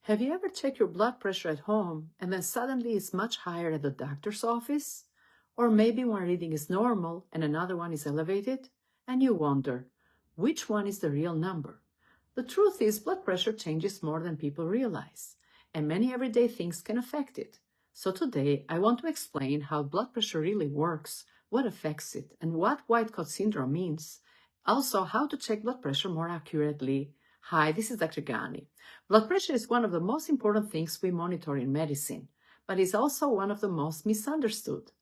Have you ever checked your blood pressure at home and then suddenly it's much higher at the doctor's office? Or maybe one reading is normal and another one is elevated, and you wonder, which one is the real number? The truth is, blood pressure changes more than people realize, and many everyday things can affect it. So today, I want to explain how blood pressure really works, what affects it, and what white coat syndrome means. Also, how to check blood pressure more accurately. Hi, this is Dr. Ghani. Blood pressure is one of the most important things we monitor in medicine, but it's also one of the most misunderstood.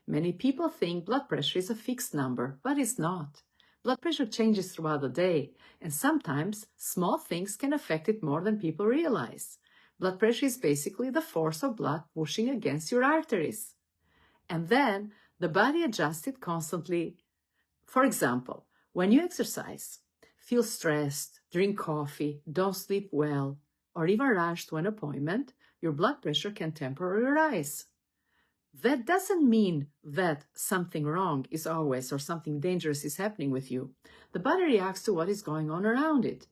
Many people think blood pressure is a fixed number, but it's not. Blood pressure changes throughout the day, and sometimes small things can affect it more than people realize. Blood pressure is basically the force of blood pushing against your arteries. And then the body adjusts it constantly. For example, when you exercise, feel stressed, drink coffee, don't sleep well, or even rush to an appointment, your blood pressure can temporarily rise. That doesn't mean that something wrong is always or something dangerous is happening with you. The body reacts to what is going on around it.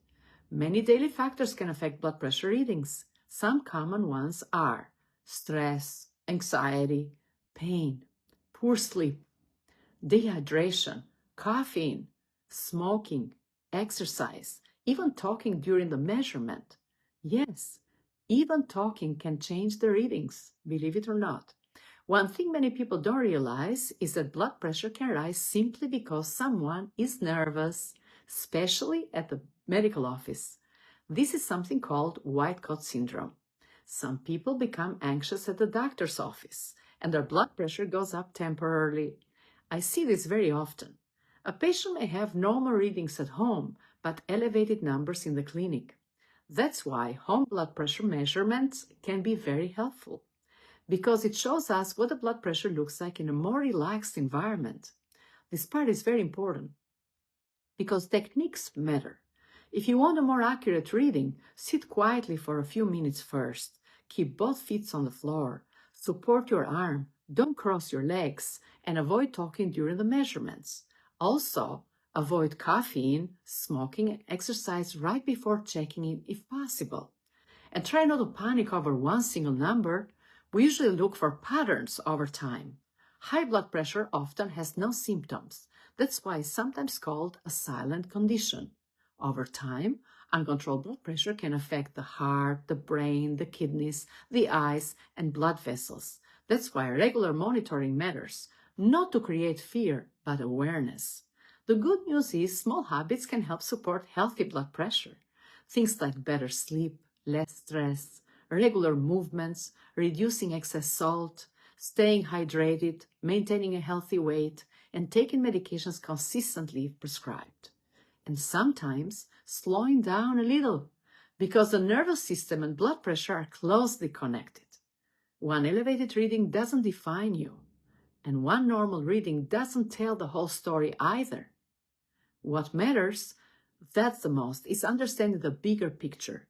Many daily factors can affect blood pressure readings. Some common ones are stress, anxiety, pain, poor sleep, dehydration, caffeine, smoking, exercise, even talking during the measurement. Yes, even talking can change the readings, believe it or not. One thing many people don't realize is that blood pressure can rise simply because someone is nervous, especially at the medical office. This is something called white coat syndrome. Some people become anxious at the doctor's office, and their blood pressure goes up temporarily. I see this very often. A patient may have normal readings at home, but elevated numbers in the clinic. That's why home blood pressure measurements can be very helpful, because it shows us what the blood pressure looks like in a more relaxed environment. This part is very important, because techniques matter. If you want a more accurate reading, sit quietly for a few minutes first. Keep both feet on the floor. Support your arm. Don't cross your legs, and avoid talking during the measurements. Also, avoid caffeine, smoking, and exercise right before checking in if possible. And try not to panic over one single number. We usually look for patterns over time. High blood pressure often has no symptoms. That's why it's sometimes called a silent condition. Over time, uncontrolled blood pressure can affect the heart, the brain, the kidneys, the eyes, and blood vessels. That's why regular monitoring matters, not to create fear, but awareness. The good news is small habits can help support healthy blood pressure. Things like better sleep, less stress, regular movements, reducing excess salt, staying hydrated, maintaining a healthy weight, and taking medications consistently if prescribed. And sometimes slowing down a little, because the nervous system and blood pressure are closely connected. One elevated reading doesn't define you, and one normal reading doesn't tell the whole story either. What matters, that's the most, is understanding the bigger picture.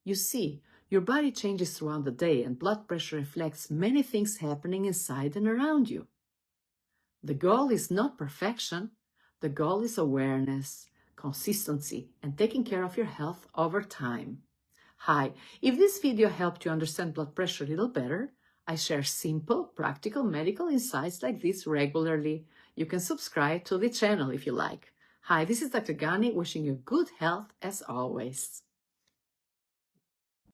You see, your body changes throughout the day, and blood pressure reflects many things happening inside and around you. The goal is not perfection. The goal is awareness, consistency, and taking care of your health over time. Hi, if this video helped you understand blood pressure a little better, I share simple, practical medical insights like this regularly. You can subscribe to the channel if you like. Hi, this is Dr. Ghani, wishing you good health as always.